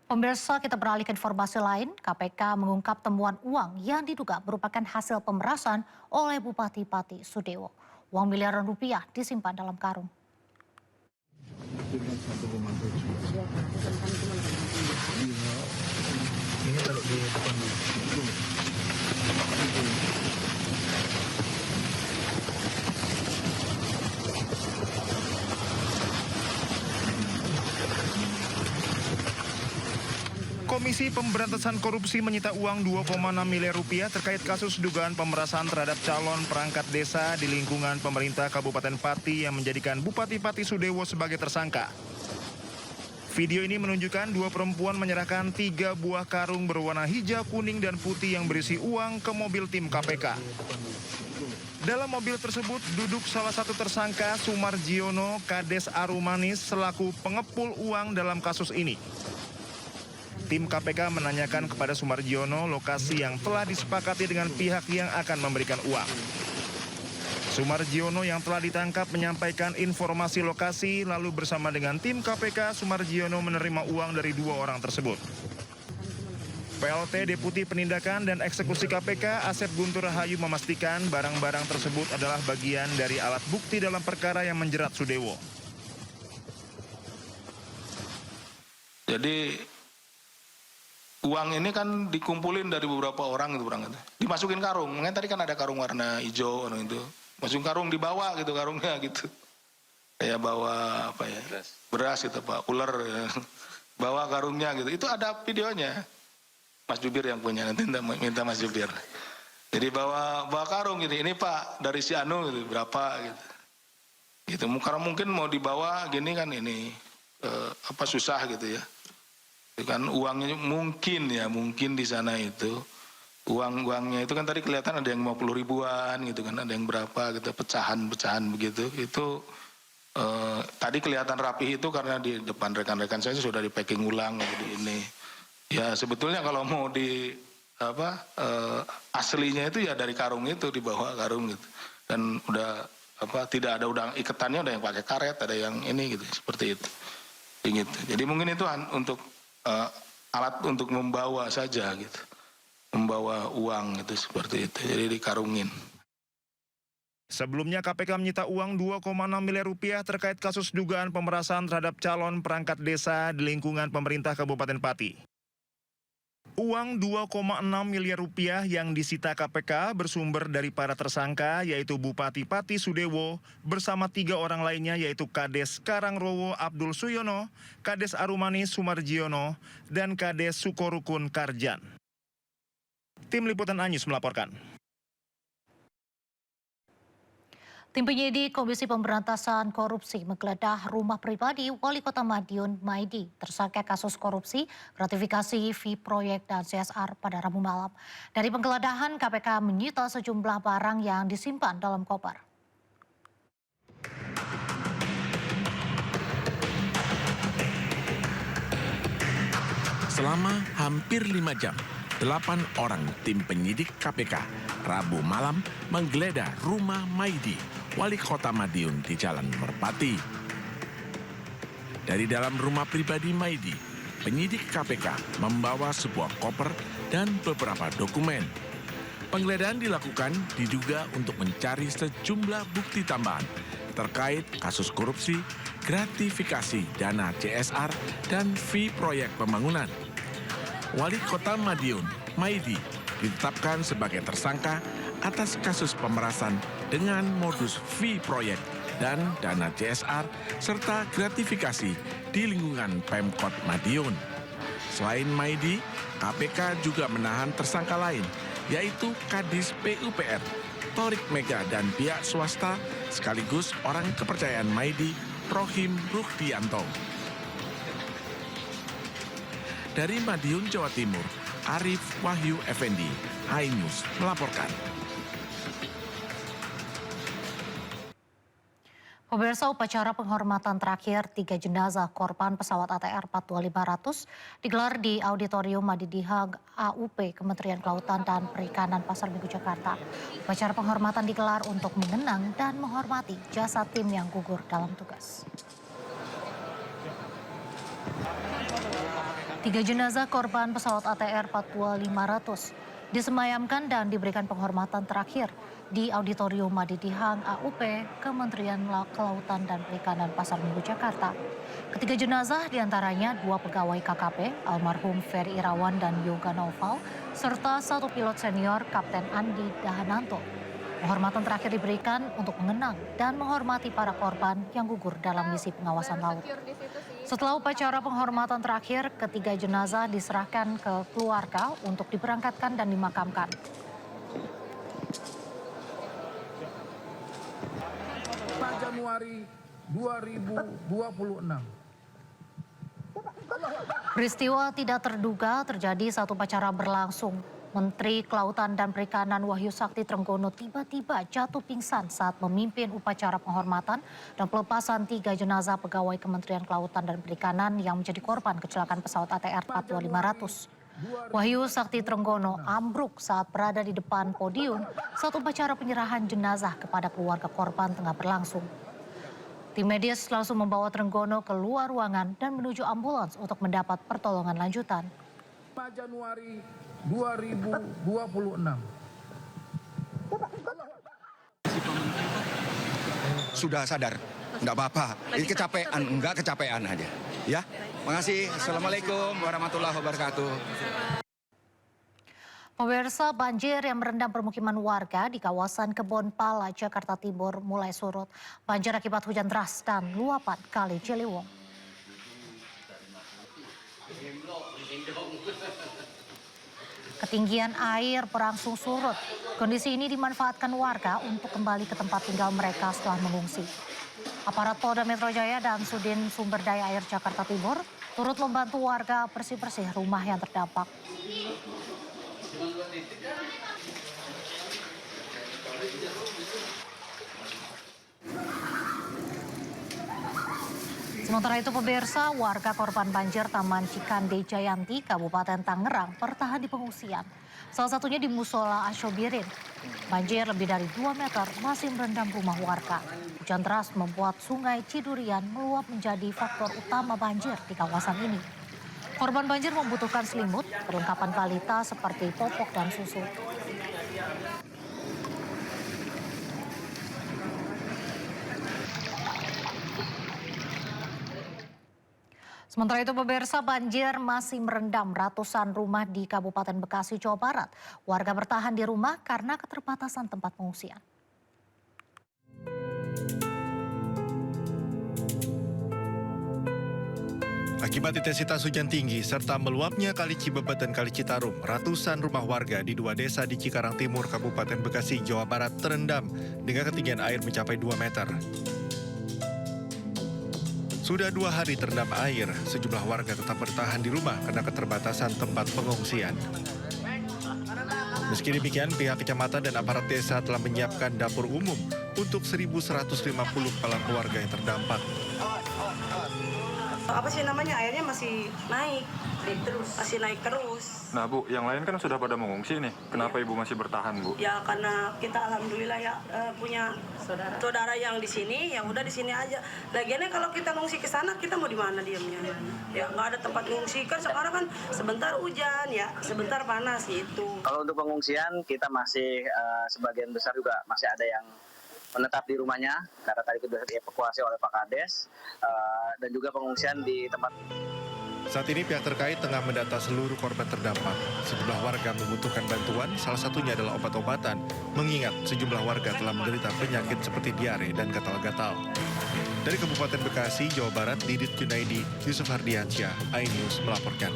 Pemirsa, kita beralih ke informasi lain. KPK mengungkap temuan uang yang diduga merupakan hasil pemerasan oleh Bupati Pati Sudewo. Uang miliaran rupiah disimpan dalam karung. Ini kalau di depan Komisi Pemberantasan Korupsi menyita uang 2,6 miliar rupiah terkait kasus dugaan pemerasan terhadap calon perangkat desa di lingkungan pemerintah Kabupaten Pati yang menjadikan Bupati Pati Sudewo sebagai tersangka. Video ini menunjukkan dua perempuan menyerahkan 3 buah karung berwarna hijau, kuning, dan putih yang berisi uang ke mobil tim KPK. Dalam mobil tersebut duduk salah satu tersangka, Sumarjiono Kades Arumanis, selaku pengepul uang dalam kasus ini. Tim KPK menanyakan kepada Sumarjiono lokasi yang telah disepakati dengan pihak yang akan memberikan uang. Sumarjiono yang telah ditangkap menyampaikan informasi lokasi, lalu bersama dengan tim KPK, Sumarjiono menerima uang dari 2 orang tersebut. PLT Deputi Penindakan dan Eksekusi KPK Asep Guntur Rahayu memastikan barang-barang tersebut adalah bagian dari alat bukti dalam perkara yang menjerat Sudewo. Jadi uang ini kan dikumpulin dari beberapa orang gitu, dimasukin karung. Mungkin tadi kan ada karung warna hijau itu. Masukin karung, dibawa gitu karungnya gitu. Kayak bawa apa ya? Beras gitu Pak, ular ya. Bawa karungnya gitu. Itu ada videonya. Mas Jubir yang punya, nanti minta Mas Jubir. Jadi bawa karung gitu. Ini Pak dari si Anu gitu, berapa gitu. Gitu. Karena mungkin mau dibawa gini kan ini susah gitu ya. Kan uangnya mungkin di sana itu uangnya itu kan tadi kelihatan ada yang 50 ribuan gitu kan, ada yang berapa gitu, pecahan begitu. Itu tadi kelihatan rapi itu karena di depan rekan-rekan saya sudah di packing ulang gitu ini. Ya sebetulnya kalau mau di aslinya itu ya dari karung itu, dibawa karung gitu. Dan udah tidak ada udang iketannya, ada yang pakai karet, ada yang ini gitu, seperti itu. Gitu. Jadi mungkin itu untuk alat untuk membawa saja gitu, membawa uang itu seperti itu, jadi dikarungin. Sebelumnya KPK menyita uang 2,6 miliar rupiah terkait kasus dugaan pemerasan terhadap calon perangkat desa di lingkungan pemerintah Kabupaten Pati. Uang 2,6 miliar rupiah yang disita KPK bersumber dari para tersangka, yaitu Bupati Pati Sudewo bersama 3 orang lainnya, yaitu Kades Karangrowo Abdul Suyono, Kades Arumanis Sumarjiono, dan Kades Sukorukun Karjan. Tim Liputan Anyus melaporkan. Tim penyidik Komisi Pemberantasan Korupsi menggeledah rumah pribadi Wali Kota Madiun Maidi, tersangka kasus korupsi, gratifikasi, fee proyek, dan CSR pada Rabu malam. Dari penggeledahan, KPK menyita sejumlah barang yang disimpan dalam koper. Selama hampir 5 jam, 8 orang tim penyidik KPK Rabu malam menggeledah rumah Maidi, Wali Kota Madiun di Jalan Merpati. Dari dalam rumah pribadi Maidi, penyidik KPK membawa sebuah koper dan beberapa dokumen. Penggeledahan dilakukan diduga untuk mencari sejumlah bukti tambahan terkait kasus korupsi, gratifikasi dana CSR, dan fee proyek pembangunan. Wali Kota Madiun, Maidi, ditetapkan sebagai tersangka atas kasus pemerasan dengan modus fee proyek dan dana CSR serta gratifikasi di lingkungan Pemkot Madiun. Selain Maidi, KPK juga menahan tersangka lain, yaitu Kadis PUPR, Torik Mega, dan pihak swasta sekaligus orang kepercayaan Maidi, Rohim Ruhdianto. Dari Madiun, Jawa Timur, Arif Wahyu Effendi, iNews melaporkan. Pemirsa, upacara penghormatan terakhir 3 jenazah korban pesawat ATR 42500 digelar di Auditorium Madidihag AUP Kementerian Kelautan dan Perikanan Pasar Minggu Jakarta. Upacara penghormatan digelar untuk mengenang dan menghormati jasa tim yang gugur dalam tugas. Tiga jenazah korban pesawat ATR 42500 disemayamkan dan diberikan penghormatan terakhir di Auditorium Madidihang AUP Kementerian Kelautan dan Perikanan Pasar Minggu Jakarta. Ketiga jenazah diantaranya 2 pegawai KKP, almarhum Ferry Irawan dan Yoga Noval, serta 1 pilot senior Kapten Andi Dahananto. Penghormatan terakhir diberikan untuk mengenang dan menghormati para korban yang gugur dalam misi pengawasan laut. Setelah upacara penghormatan terakhir, ketiga jenazah diserahkan ke keluarga untuk diberangkatkan dan dimakamkan. Januari 2026. Peristiwa tidak terduga terjadi saat upacara berlangsung. Menteri Kelautan dan Perikanan Wahyu Sakti Trenggono tiba-tiba jatuh pingsan saat memimpin upacara penghormatan dan pelepasan 3 jenazah pegawai Kementerian Kelautan dan Perikanan yang menjadi korban kecelakaan pesawat ATR 42500. Wahyu Sakti Trenggono ambruk saat berada di depan podium saat upacara penyerahan jenazah kepada keluarga korban tengah berlangsung. Tim medis langsung membawa Trenggono keluar ruangan dan menuju ambulans untuk mendapat pertolongan lanjutan. Januari 2026. Sudah sadar, enggak apa-apa. Ini kecapean, enggak kecapean aja. Ya, makasih. Assalamualaikum warahmatullahi wabarakatuh. Pemirsa, banjir yang merendam permukiman warga di kawasan Kebon Pala, Jakarta Timur mulai surut. Banjir akibat hujan deras dan luapan Kali Ciliwung. Ketinggian air berangsur surut. Kondisi ini dimanfaatkan warga untuk kembali ke tempat tinggal mereka setelah mengungsi. Aparat Polda Metro Jaya dan Sudin Sumber Daya Air Jakarta Timur turut membantu warga bersih-bersih rumah yang terdampak. Sementara itu pemirsa, warga korban banjir Taman Cikande Jayanti, Kabupaten Tangerang bertahan di pengungsian. Salah satunya di Musola Asyobirin. Banjir lebih dari 2 meter masih merendam rumah warga. Hujan deras membuat sungai Cidurian meluap menjadi faktor utama banjir di kawasan ini. Korban banjir membutuhkan selimut, perlengkapan balita seperti popok dan susu. Sementara itu pemirsa, banjir masih merendam ratusan rumah di Kabupaten Bekasi, Jawa Barat. Warga bertahan di rumah karena keterbatasan tempat pengungsian. Akibat intensitas hujan tinggi serta meluapnya Kali Cibebet dan Kali Citarum, ratusan rumah warga di 2 desa di Cikarang Timur, Kabupaten Bekasi, Jawa Barat terendam dengan ketinggian air mencapai 2 meter. Sudah 2 hari terendam air, sejumlah warga tetap bertahan di rumah karena keterbatasan tempat pengungsian. Meski demikian, pihak kecamatan dan aparat desa telah menyiapkan dapur umum untuk 1.150 kepala keluarga yang terdampak. Apa sih namanya, airnya masih naik terus. Nah Bu, yang lain kan sudah pada mengungsi nih. Kenapa Ibu masih bertahan Bu? Ya karena kita alhamdulillah ya punya saudara yang di sini, ya udah di sini aja. Lagiannya kalau kita ngungsi ke sana, kita mau di mana diamnya? Ya nggak ada tempat ngungsi kan, sekarang kan sebentar hujan ya, sebentar panas itu. Kalau untuk pengungsian kita masih sebagian besar juga masih ada yang menetap di rumahnya karena tadi sudah dievakuasi oleh Pak Kades, dan juga pengungsian di tempat. Saat ini pihak terkait tengah mendata seluruh korban terdampak. Sejumlah warga membutuhkan bantuan, salah satunya adalah obat-obatan, mengingat sejumlah warga telah menderita penyakit seperti diare dan gatal-gatal. Dari Kabupaten Bekasi, Jawa Barat, Didit Junaidi, Yusuf Hardiansyah, iNews melaporkan.